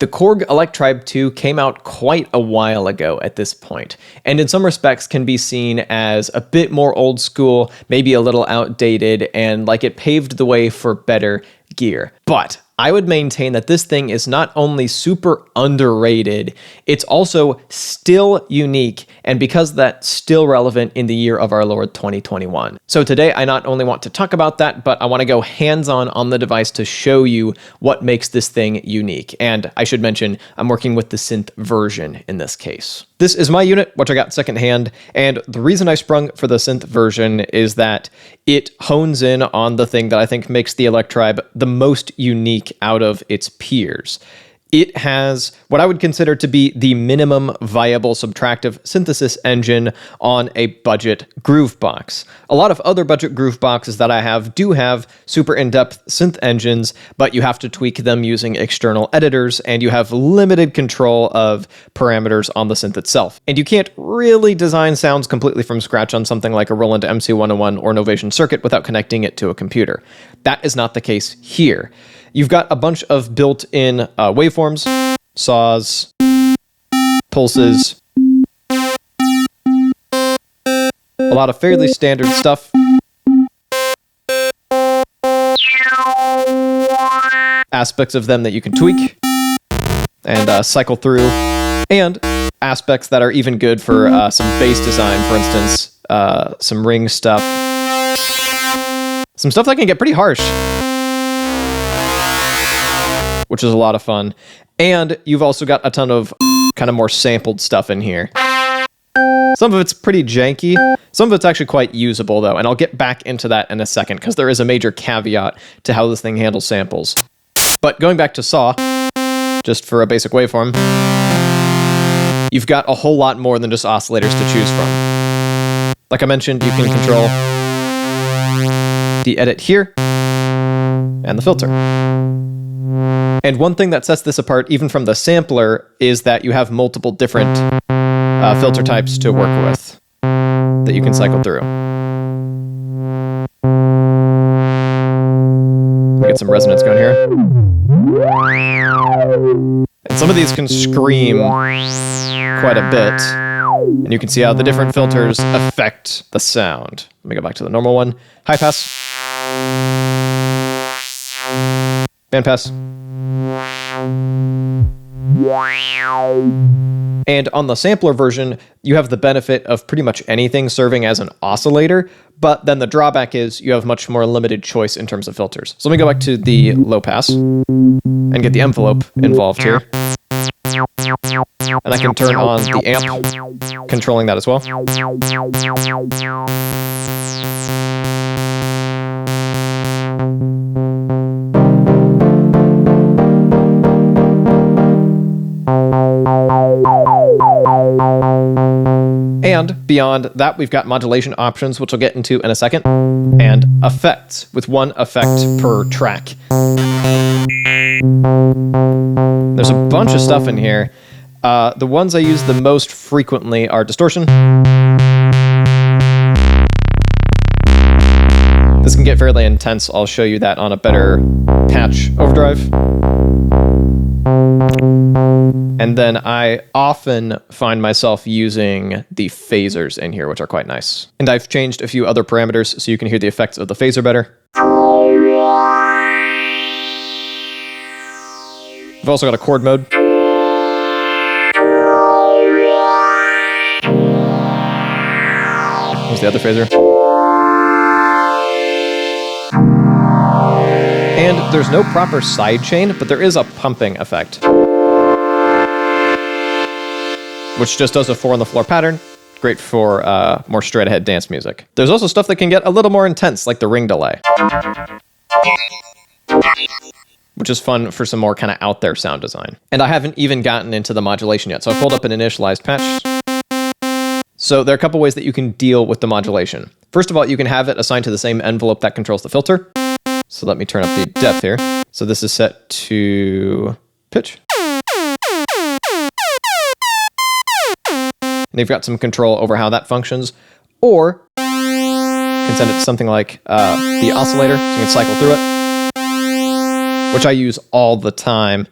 The Korg Electribe 2 came out quite a while ago at this point, and in some respects can be seen as a bit more old school, maybe a little outdated, and like it paved the way for better gear. But I would maintain that this thing is not only super underrated, it's also still unique, and because that's still relevant in the year of our Lord 2021. So today I not only want to talk about that, but I want to go hands-on on the device to show you what makes this thing unique. And I should mention, I'm working with the synth version in this case. This is my unit, which I got secondhand, and the reason I sprung for the synth version is that it hones in on the thing that I think makes the Electribe the most unique out of its peers. It has what I would consider to be the minimum viable subtractive synthesis engine on a budget groovebox. A lot of other budget grooveboxes that I have do have super in-depth synth engines, but you have to tweak them using external editors, and you have limited control of parameters on the synth itself. And you can't really design sounds completely from scratch on something like a Roland MC101 or Novation circuit without connecting it to a computer. That is not the case here. You've got a bunch of built-in waveforms, saws, pulses, a lot of fairly standard stuff, aspects of them that you can tweak and cycle through, and aspects that are even good for some bass design, for instance, some ring stuff, some stuff that can get pretty harsh, which is a lot of fun. And you've also got a ton of kind of more sampled stuff in here. Some of it's pretty janky. Some of it's actually quite usable, though, and I'll get back into that in a second, because there is a major caveat to how this thing handles samples. But going back to saw, just for a basic waveform, you've got a whole lot more than just oscillators to choose from. Like I mentioned, you can control the edit here and the filter. And one thing that sets this apart, even from the sampler, is that you have multiple different filter types to work with that you can cycle through. Get some resonance going here. And some of these can scream quite a bit. And you can see how the different filters affect the sound. Let me go back to the normal one. High pass. Bandpass. And on the sampler version, you have the benefit of pretty much anything serving as an oscillator, but then the drawback is you have much more limited choice in terms of filters. So let me go back to the low pass and get the envelope involved here. And I can turn on the amp, controlling that as well. And beyond that, we've got modulation options, which we'll get into in a second, and effects, with one effect per track. There's a bunch of stuff in here. The ones I use the most frequently are distortion. This can get fairly intense. I'll show you that on a better patch overdrive. And then I often find myself using the phasers in here, which are quite nice. And I've changed a few other parameters so you can hear the effects of the phaser better. I've also got a chord mode. Here's the other phaser. And there's no proper sidechain, but there is a pumping effect, which just does a 4-on-the-floor pattern. Great for more straight-ahead dance music. There's also stuff that can get a little more intense, like the ring delay, which is fun for some more kind of out-there sound design. And I haven't even gotten into the modulation yet, so I pulled up an initialized patch. So there are a couple ways that you can deal with the modulation. First of all, you can have it assigned to the same envelope that controls the filter. So let me turn up the depth here. So this is set to pitch. And you've got some control over how that functions. Or you can send it to something like the oscillator, so you can cycle through it, which I use all the time.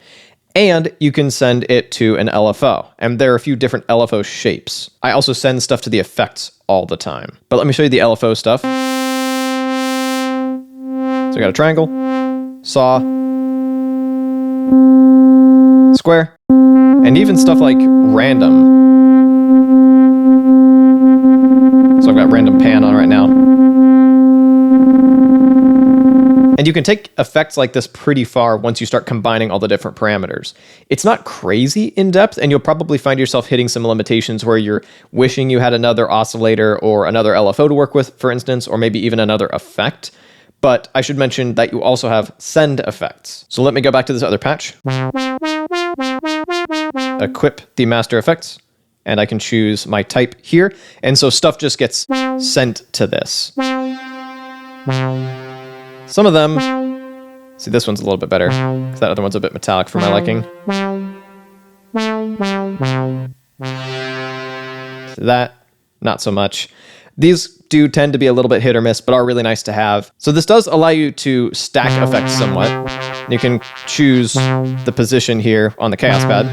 And you can send it to an LFO. And there are a few different LFO shapes. I also send stuff to the effects all the time. But let me show you the LFO stuff. So I got a triangle, saw, square, and even stuff like random. So I've got random pan on right now. And you can take effects like this pretty far once you start combining all the different parameters. It's not crazy in depth, and you'll probably find yourself hitting some limitations where you're wishing you had another oscillator or another LFO to work with, for instance, or maybe even another effect. But I should mention that you also have send effects. So let me go back to this other patch. Equip the master effects, and I can choose my type here. And so stuff just gets sent to this. Some of them, see, this one's a little bit better, because that other one's a bit metallic for my liking. So that, not so much. These do tend to be a little bit hit or miss, but are really nice to have. So this does allow you to stack effects somewhat. You can choose the position here on the Chaos Pad.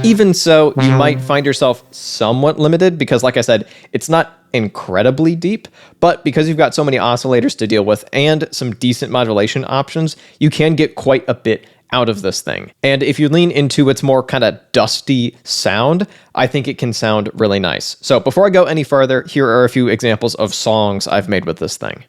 Even so, you might find yourself somewhat limited because, like I said, it's not incredibly deep, but because you've got so many oscillators to deal with and some decent modulation options, you can get quite a bit out of this thing. And if you lean into its more kind of dusty sound, I think it can sound really nice. So before I go any further, here are a few examples of songs I've made with this thing.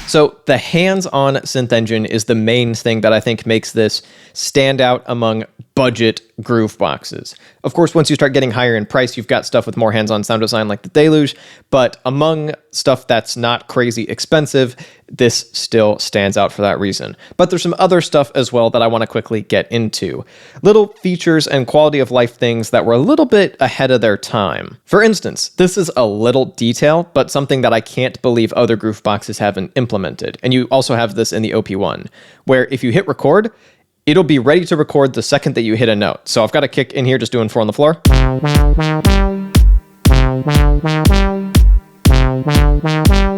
So the hands-on synth engine is the main thing that I think makes this stand out among budget groove boxes. Of course, once you start getting higher in price, you've got stuff with more hands-on sound design like the Deluge, but among stuff that's not crazy expensive, this still stands out for that reason. But there's some other stuff as well that I want to quickly get into. Little features and quality of life things that were a little bit ahead of their time. For instance, this is a little detail, but something that I can't believe other groove boxes haven't implemented. And you also have this in the OP1, where if you hit record, it'll be ready to record the second that you hit a note. So I've got a kick in here just doing 4 on the floor.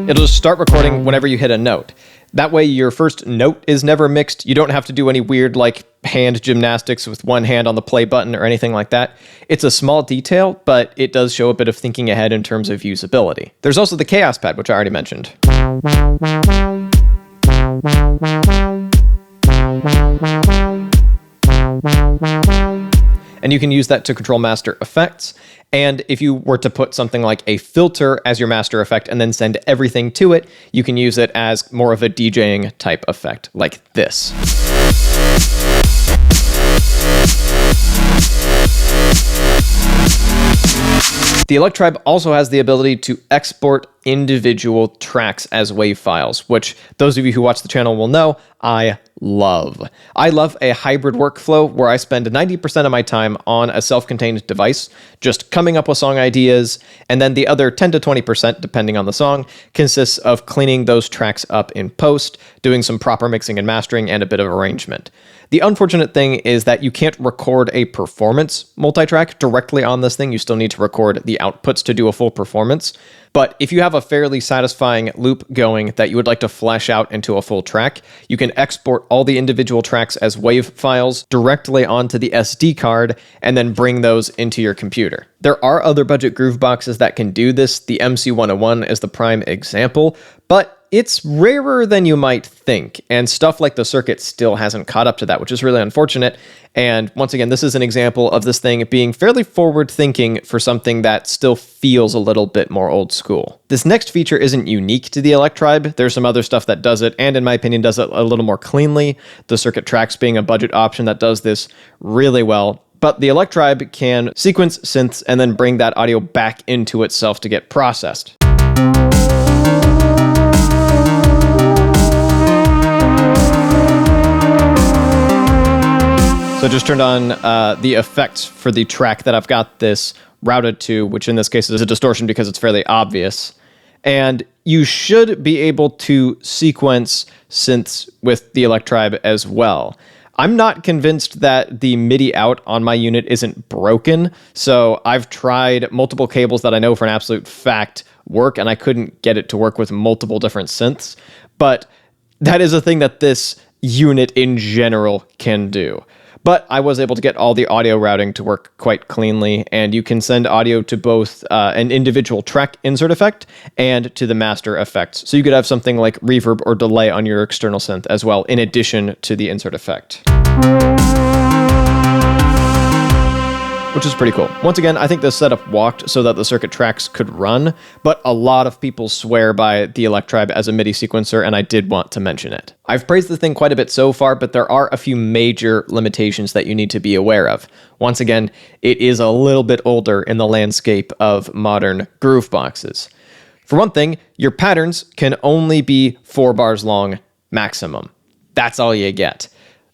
It'll just start recording whenever you hit a note. That way your first note is never mixed. You don't have to do any weird like hand gymnastics with one hand on the play button or anything like that. It's a small detail, but it does show a bit of thinking ahead in terms of usability. There's also the Chaos Pad, which I already mentioned. And you can use that to control master effects. And if you were to put something like a filter as your master effect and then send everything to it, you can use it as more of a DJing type effect, like this. The Electribe also has the ability to export individual tracks as WAV files, which those of you who watch the channel will know I love. I love a hybrid workflow where I spend 90% of my time on a self-contained device, just coming up with song ideas, and then the other 10 to 20%, depending on the song, consists of cleaning those tracks up in post, doing some proper mixing and mastering, and a bit of arrangement. The unfortunate thing is that you can't record a performance multitrack directly on this thing. You still need to record the outputs to do a full performance. But if you have a fairly satisfying loop going that you would like to flesh out into a full track, you can export all the individual tracks as WAV files directly onto the SD card and then bring those into your computer. There are other budget groove boxes that can do this. The MC101 is the prime example, but it's rarer than you might think, and stuff like the Circuit still hasn't caught up to that, which is really unfortunate. And once again, this is an example of this thing being fairly forward-thinking for something that still feels a little bit more old school. This next feature isn't unique to the Electribe. There's some other stuff that does it, and in my opinion, does it a little more cleanly. The Circuit Tracks being a budget option that does this really well. But the Electribe can sequence synths and then bring that audio back into itself to get processed. So I just turned on the effects for the track that I've got this routed to, which in this case is a distortion because it's fairly obvious. And you should be able to sequence synths with the Electribe as well. I'm not convinced that the MIDI out on my unit isn't broken, so I've tried multiple cables that I know for an absolute fact work, and I couldn't get it to work with multiple different synths. But that is a thing that this unit in general can do. But I was able to get all the audio routing to work quite cleanly, and you can send audio to both an individual track insert effect and to the master effects. So you could have something like reverb or delay on your external synth as well, in addition to the insert effect, which is pretty cool. Once again, I think this setup walked so that the circuit tracks could run, but a lot of people swear by the Electribe as a MIDI sequencer, and I did want to mention it. I've praised the thing quite a bit so far, but there are a few major limitations that you need to be aware of. Once again, it is a little bit older in the landscape of modern groove boxes. For one thing, your patterns can only be 4 bars long maximum. That's all you get.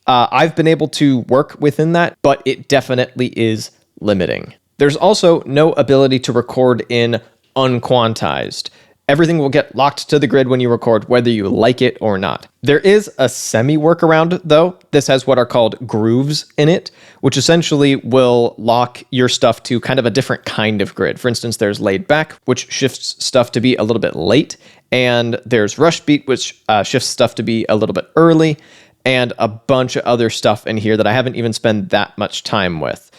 I've been able to work within that, but it definitely is limiting. There's also no ability to record in unquantized. Everything will get locked to the grid when you record, whether you like it or not. There is a semi-workaround, though. This has what are called grooves in it, which essentially will lock your stuff to kind of a different kind of grid. For instance, there's laid back, which shifts stuff to be a little bit late, and there's rush beat, which shifts stuff to be a little bit early, and a bunch of other stuff in here that I haven't even spent that much time with.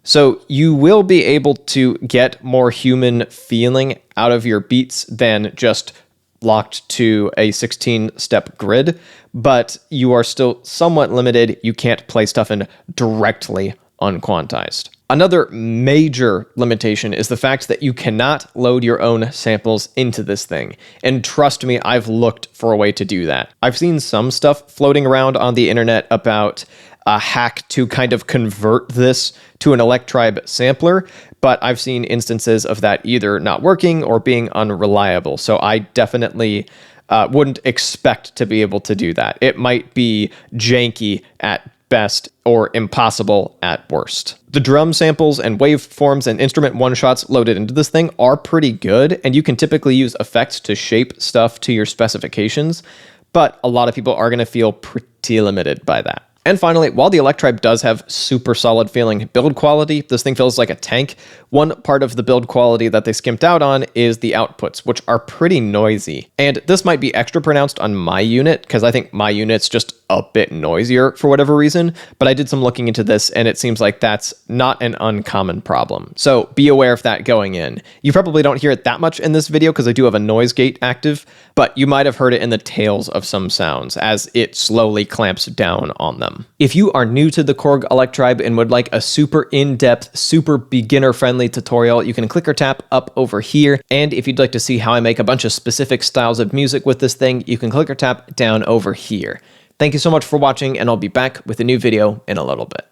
So you will be able to get more human feeling out of your beats than just locked to a 16-step grid, but you are still somewhat limited. You can't play stuff in directly unquantized. Another major limitation is the fact that you cannot load your own samples into this thing. And trust me, I've looked for a way to do that. I've seen some stuff floating around on the internet about a hack to kind of convert this to an Electribe sampler, but I've seen instances of that either not working or being unreliable. So I definitely wouldn't expect to be able to do that. It might be janky at best or impossible at worst. The drum samples and waveforms and instrument one-shots loaded into this thing are pretty good, and you can typically use effects to shape stuff to your specifications, but a lot of people are going to feel pretty limited by that. And finally, while the Electribe does have super solid feeling build quality, this thing feels like a tank. One part of the build quality that they skimped out on is the outputs, which are pretty noisy. And this might be extra pronounced on my unit, because I think my unit's just a bit noisier for whatever reason, but I did some looking into this, and it seems like that's not an uncommon problem. So be aware of that going in. You probably don't hear it that much in this video because I do have a noise gate active, but you might have heard it in the tails of some sounds as it slowly clamps down on them. If you are new to the Korg Electribe and would like a super in-depth, super beginner-friendly tutorial, you can click or tap up over here. And if you'd like to see how I make a bunch of specific styles of music with this thing, you can click or tap down over here. Thank you so much for watching, and I'll be back with a new video in a little bit.